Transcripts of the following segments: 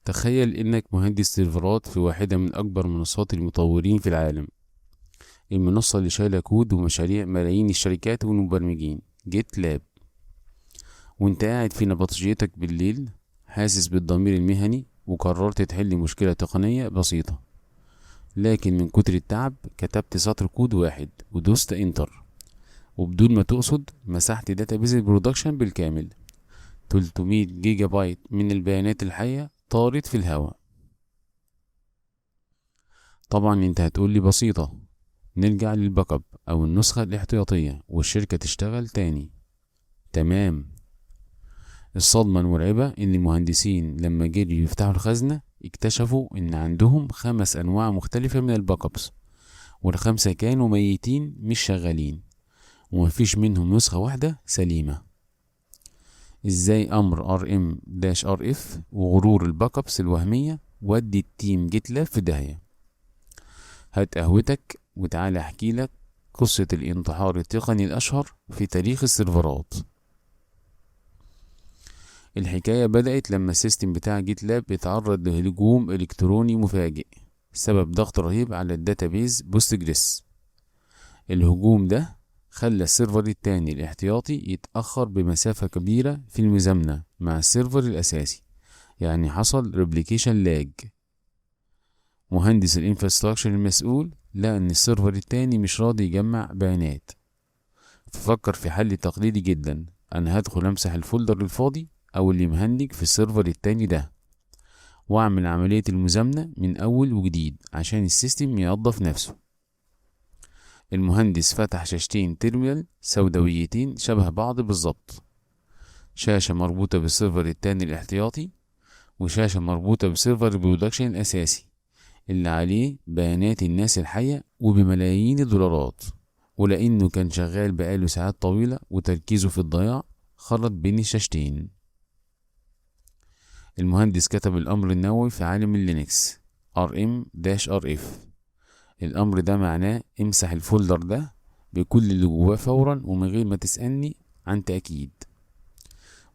تخيل إنك مهندس سيرفرات في واحدة من أكبر منصات المطورين في العالم، المنصة اللي شايلة كود ومشاريع ملايين الشركات والمبرمجين، جيت لاب. وانت قاعد في نبطشيتك بالليل حاسس بالضمير المهني وقررت تحل مشكلة تقنية بسيطة، لكن من كتر التعب كتبت سطر كود واحد ودوست انتر، وبدون ما تقصد مسحت داتابيز البرودكشن بالكامل. 300 جيجا بايت من البيانات الحية طارت في الهواء. طبعا انت هتقولي بسيطة، نرجع للباك اب او النسخة الاحتياطية والشركة تشتغل تاني. تمام. الصدمة المرعبة ان المهندسين لما جريوا يفتحوا الخزنة اكتشفوا ان عندهم 5 انواع مختلفة من الباك ابس، والخمسة كانوا ميتين مش شغالين، ومفيش منهم نسخة واحدة سليمة. ازاي امر rm-rf وغرور الباك ابس الوهمية ودي التيم جيت لاب في داهية. هات قهوتك وتعالى احكي لك قصة الانتحار التقني الاشهر في تاريخ السيرفرات. الحكاية بدأت لما السيستم بتاع جيت لاب اتعرض لهجوم الكتروني مفاجئ سبب ضغط رهيب على الداتابيز بوستجريس. الهجوم ده خلى السيرفر التاني الاحتياطي يتأخر بمسافة كبيرة في المزامنة مع السيرفر الأساسي، يعني حصل ريبليكيشن لاج. مهندس الانفراستراكشر المسؤول لقى ان السيرفر التاني مش راضي يجمع بيانات، ففكر في حل تقليدي جدا: انا هدخل امسح الفولدر الفاضي او اللي مهنج في السيرفر التاني ده، واعمل عملية المزامنة من اول وجديد عشان السيستم ينظف نفسه. المهندس فتح شاشتين تيرمينال سوداويتين شبه بعض بالظبط، شاشة مربوطة بالسيرفر التاني الاحتياطي، وشاشة مربوطة بسيرفر البرودكشن الأساسي اللي عليه بيانات الناس الحية وبملايين الدولارات. ولأنه كان شغال بقاله ساعات طويلة وتركيزه في الضياع خلط بين الشاشتين. المهندس كتب الأمر النووي في عالم اللينكس rm-rf. الأمر ده معناه امسح الفولدر ده بكل اللي جواه فورا ومن غير ما تسألني عن تأكيد.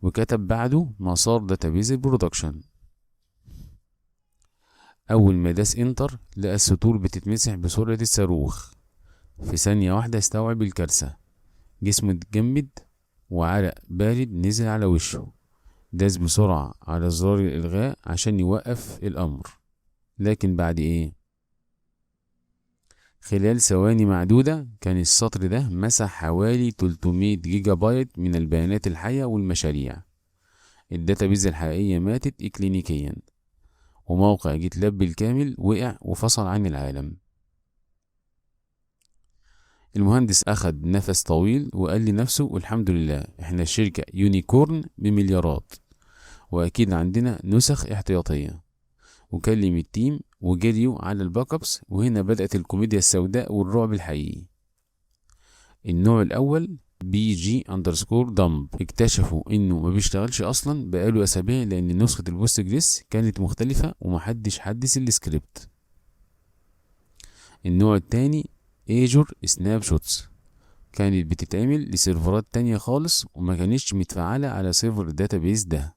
وكتب بعده مسار داتابيز البرودكشن. أول ما داس انتر لقى السطور بتتمسح بسرعة الصاروخ. في ثانية واحدة استوعب الكارثة، جسمه اتجمد وعرق بارد نزل على وشه. داس بسرعة على زرار الإلغاء عشان يوقف الأمر، لكن بعد إيه؟ خلال ثواني معدودة كان السطر ده مسح حوالي 300 جيجا بايت من البيانات الحية والمشاريع. الداتابيز الحقيقية ماتت إكلينيكيا، وموقع جيت لاب بالكامل وقع وفصل عن العالم. المهندس أخد نفس طويل وقال لنفسه الحمد لله احنا شركة يونيكورن بمليارات، وأكيد عندنا نسخ احتياطية. وكلم التيم وجريوا على الباك ابس، وهنا بدأت الكوميديا السوداء والرعب الحقيقي. النوع الأول BG_dump اكتشفوا انه ما بيشتغلش اصلا بقاله اسابيع لان نسخة البوستجريس كانت مختلفة ومحدش حدث السكريبت. النوع التاني ايجور سناب شوتس كانت بتتعمل لسيرفرات تانية خالص وما كانتش متفعلة على سيرفر الداتابيز ده.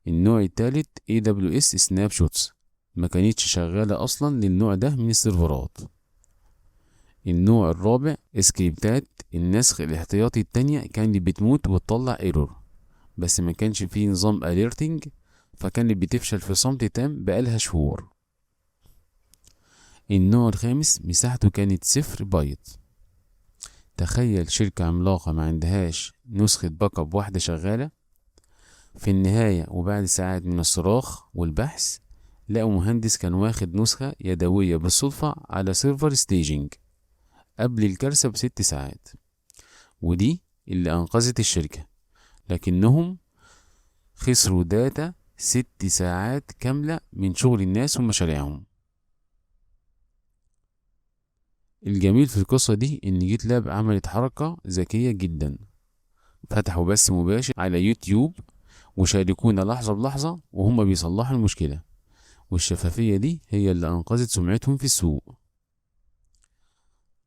النوع التالت AWS سناب شوتس ما كانتش شغالة اصلا للنوع ده من السيرفرات. النوع الرابع سكريبتات النسخ الاحتياطي التانية كانت بتموت وتطلع ايرور، بس ما كانش فيه نظام اليرتنج، فكانت بتفشل في صمت تام بقالها شهور. النوع الخامس مساحته كانت 0 بايت. تخيل شركة عملاقة ما عندهاش نسخة باك اب واحدة شغالة. في النهاية وبعد ساعات من الصراخ والبحث لقوا مهندس كان واخد نسخة يدوية بالصدفة على سيرفر ستيجنج قبل الكارثة ب6 ساعات، ودي اللي أنقذت الشركة. لكنهم خسروا داتا 6 ساعات كاملة من شغل الناس ومشاريعهم. الجميل في القصة دي إن جيت لاب عملت حركة ذكية جدا، فتحوا بث مباشر على يوتيوب وشاركونا لحظة بلحظة وهم بيصلحوا المشكلة، والشفافية دي هي اللي أنقذت سمعتهم في السوق.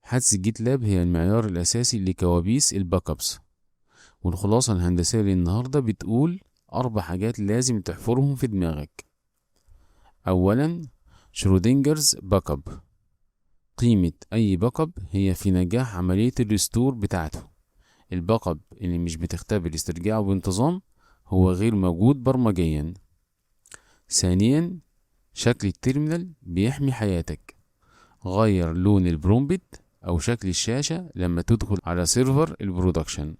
حادثة جيت لاب هي المعيار الأساسي لكوابيس الباك ابس، والخلاصة الهندسية للنهاردة بتقول 4 حاجات لازم تحفرهم في دماغك. أولا، شرودنجرز باك اب. قيمة أي باك اب هي في نجاح عملية الريستور بتاعته. الباك اب اللي مش بتختبر استرجاعه بانتظام هو غير موجود برمجيا. ثانيا، شكل التيرمينال بيحمي حياتك. غير لون البرومبت أو شكل الشاشة لما تدخل على سيرفر البرودكشن،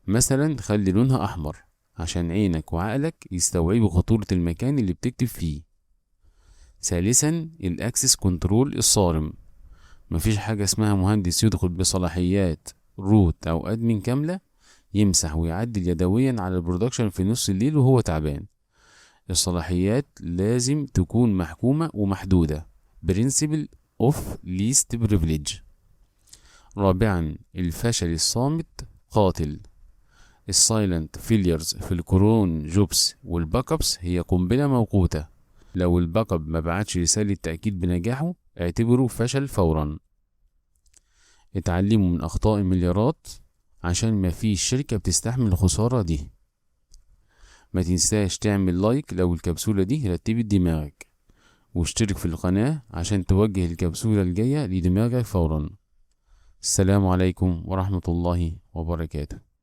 مثلا خلي لونها أحمر عشان عينك وعقلك يستوعبوا خطورة المكان اللي بتكتب فيه. ثالثا، الأكسس كنترول الصارم. مفيش حاجة اسمها مهندس يدخل بصلاحيات روت أو أدمن كاملة يمسح ويعدل يدويا على البرودكشن في نص الليل وهو تعبان. الصلاحيات لازم تكون محكومة ومحدودة. Principle of least privilege. رابعا، الفشل الصامت قاتل. السايلنت فيليرز في الكرون جوبس والباك ابس هي قنبلة موقوتة. لو الباك اب ما بعتش رسالة تأكيد بنجاحه اعتبره فشل فورا. اتعلموا من أخطاء المليارات عشان ما فيش شركة بتستحمل الخسارة دي. ما تنساش تعمل لايك لو الكبسولة دي رتبت دماغك، واشترك في القناة عشان توجه الكبسولة الجاية لدماغك فورا. السلام عليكم ورحمة الله وبركاته.